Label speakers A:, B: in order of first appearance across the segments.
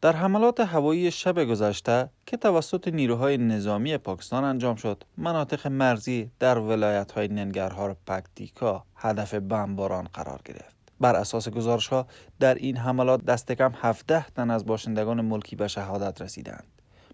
A: در حملات هوایی شب گذشته که توسط نیروهای نظامی پاکستان انجام شد، مناطق مرزی در ولایت‌های ننگرهار و پکتیکا هدف بمباران قرار گرفت. بر اساس گزارش‌ها در این حملات دست کم 17 تن از باشندگان ملکی به شهادت رسیدند.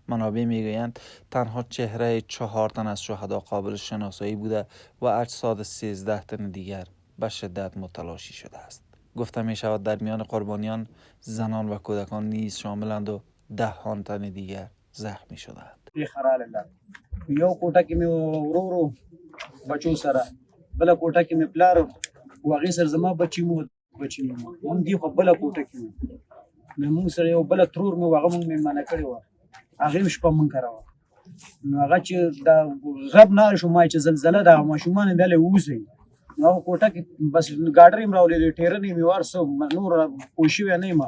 A: منابع میگویند تنها چهره 4 تن از شهدا قابل شناسایی بوده و اجساد 13 تن دیگر به شدت متلاشی شده است. گفته می شود در میان قربانیان زنان و کودکان نیز شاملند و دهان تن دیگر زخمی شدند.
B: یو کوټه کې مې ورو بچو سره بل کوټه کې مې پلار او هغه سره زما بچی مو مونږ دی په بل کوټه کې مونږ سره یو بل ترور مې هغه مونږ مې منع کړی و هغه شپه مونږ کراوه نو هغه چې دا غب نه شو ما چې زلزلہ دا ماشومان دلې وځي نو کوټه کې بس ګاډرې مراولې ټیرنې مې ورسو نور پوښي نه ما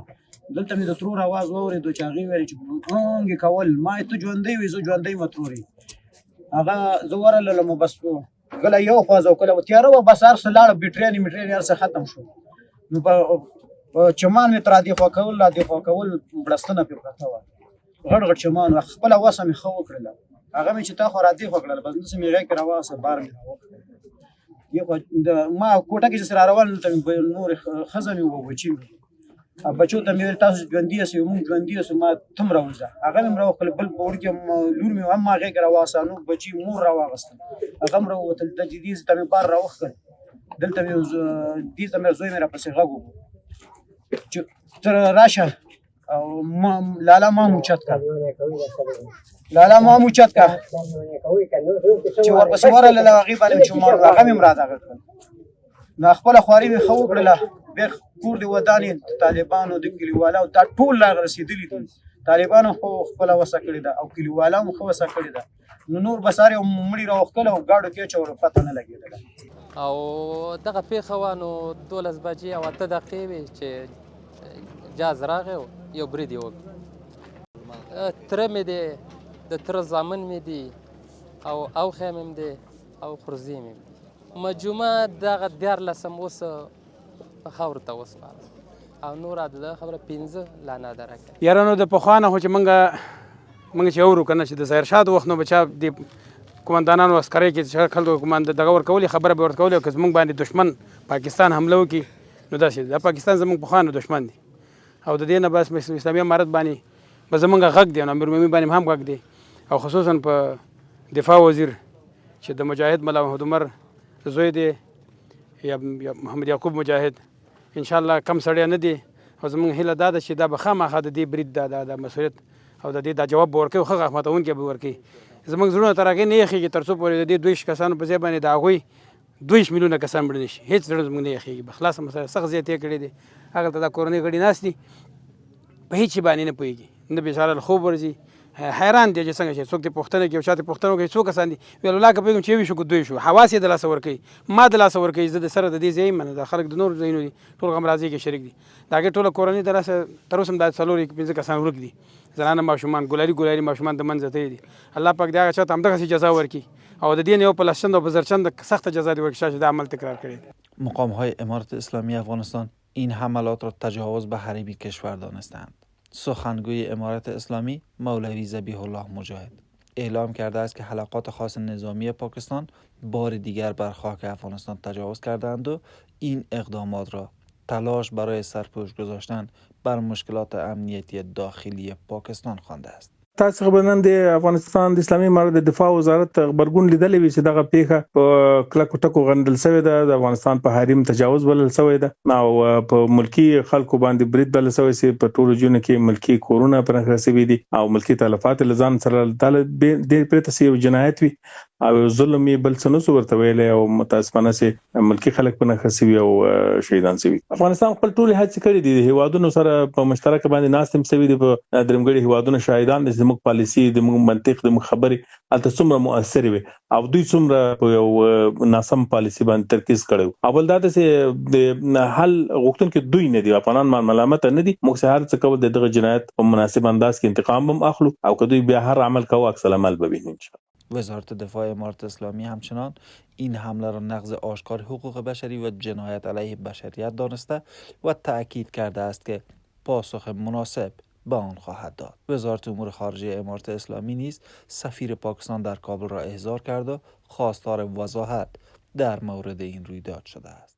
B: دلته مې د ترور आवाज واورېدو چې هغه ویل چې اونګ کول ما ته ژوندې وې زو ژوندې متروري هغه زوره لمو بس کله یو فاز او کله تیار و بس ارسه لاړ بیټریا میټریا ارسه ختم شو نو په چمان می تر دې خو کول لا دې خو کول بلستنه په پرته و غړ غړ چمان خپل واسه می خو کړل هغه می چې تا خو را دې خو کړل بس نو می غي کړه واسه بار می یو ما کوټه کې سره روان ته نور خزمه و بچی بچو ته مې تاسو ژوندۍ سي موږ ژوندۍ سو ما تم راوځه هغه مې راو خپل بل پور کې لور مې هم هغه کرا واسانو بچي مور راوغست هغه مې راو تل د جديز ته مې بار راوخ کړ دلته مې دې ته مې زوی مې را پسې غاغو چې تر راشه او لالا ما موچت کا لالا ما موچت کا چې ورپسې ورله هغه باندې چې مور هغه مې مراد هغه نو خپل خواري مې خو کړله به کور دی ودانې طالبانو د کلیوالو دا ټول لا رسیدلی دي طالبانو خو خپل وسه کړی دا او کلیوالو خو وسه کړی دا نور بساره مړی راوخله او گاډو کې چور پته نه لګیدل
C: او دغه پیښه وانه 12 بجې او 8 دقیقې وي چې جاز راغی یو برید یې وکړ تره مې دی د تره زامن مې دي او اوښی مې دی او خورزی مې مجموعه دغه 14 اوس په خاورو ته وسپاره او نور د خبره 15 لا نادره کړه
D: یارانو د پخوانه خو چې موږ چې اورو که نه چې د ظاهرشاه د وخت نو به چا د قمندانانو عسکرۍ کې چې خلکو دغه ورکولې خبره به ورته کولې که زموږ باندې دښمن پاکستان حمله وکړي نو داسې دا پاکستان زموږ پخوانه دښمن دی او د دې نه بس اسلامي امارت باندې به زموږ غږ دی نو امیرالمؤمنین باندې هم غږ دی او خصوصا په دفاع وزیر چې د مجاهد ملا محمد عمر زوی دی یا محمد یعقوب مجاهد ان شاء الله کم سړی نه دی او زموږ هیله دا ده چې دا به خامخا د دې برید د مسؤلیت او د دې دا جواب به ورکوي ښه ماتونکی به ورکوي زموږ زړونه تر هغې نه یخېږي تر څو پورې د دې 22 کسانو په ځای باندې د هغوی 22 میلیونه کسان مړه نه شي هېڅ زړه زموږ نه یخېږي به خلاصه مسله سخت زیاتې کړې دي هغلته دا کورنۍ غړي ناست دي په هېڅ شي باندې نه پوهېږي نه بېچاره خوب ورځي حیران دی چې څنګه چې څوک دې پوښتنه کوي او چا ته پوښتنه وکړي څو کسان دي ویل الله که پوهېږم چې یو شو که دوی شو حواس یې د لاسه ورکوي ما د لاسه ورکوي زه د سره د دې ځای یم دا خلک د نورو ځایونو دي ټول غمرازۍ کې شریک دي د هغې ټوله کورنۍ د لاسه تر اوسه هم دا 4-5 کسان ورک دي زنانه ماشومان ګلالي ماشومان د منځه تللي دي الله پاک دې هغه چا ته همدغسې جزا ورکړي او د دې نه یو په لسچند او په زرچند سخته جزا دې ورکړي چې دا عمل تکرار کړی دی.
A: مقام‌های امارت اسلامی افغانستان این حملات را تجاوز به حریم کشور دانستند. سخنگوی امارت اسلامی مولوی ذبیح الله مجاهد اعلام کرده است که حلقات خاص نظامی پاکستان بار دیگر بر خاک افغانستان تجاوز کردند و این اقدامات را تلاش برای سرپوش گذاشتن بر مشکلات امنیتی داخلی پاکستان خوانده است.
E: تاسو خبرنن د افغانستان د اسلامي امارت د دفاع وزارت خبرګون لیدلې وی چې دغه پیښه په کلکو ټکو غندل شوې ده د افغانستان په حریم تجاوز بلل شوی ده او په ملکی خلکو باندې برید بلل شوی چې په ټولو ځینو کې ملکی کورونه پرخه شوی دي او ملکی تلفات لزان سره د پرته سی جنایت وی او ظلم بل څه ورته ویل او متاسفانه سي ملکی خلک پرخه شوی او شهیدان شوی. افغانستان خپل ټول هڅې کړې دي هیوادونو سره په مشترک باندې ناستم شوی دي په درمګړي هیوادونو شاهدان دي زموږ پالیسي د موږ منطق د موږ خبرې الته څومره مؤثر وي او دوی څومره یو ناسم پالیسي باندې ترکیز کړو اول دا چې د حل غوښتونکو دوی نه دي افغانان ملامت نه دي موږ هر څه کول دغه جنایت په مناسب انداز کې انتقام هم اخلو او که دوی بیا هر عمل کوو عکس العمل ببینیم ان شاء الله.
A: وزارت دفاع امارت اسلامی همچنان این حمله را نقض آشکار حقوق بشری و جنایت علیه بشریت دانسته و تأکید کرده است که پاسخ مناسب به آن خواهد داد. وزارت امور خارجه امارات اسلامی نیز سفیر پاکستان در کابل را احضار کرد و خواستار وضاحت در مورد این رویداد شده است.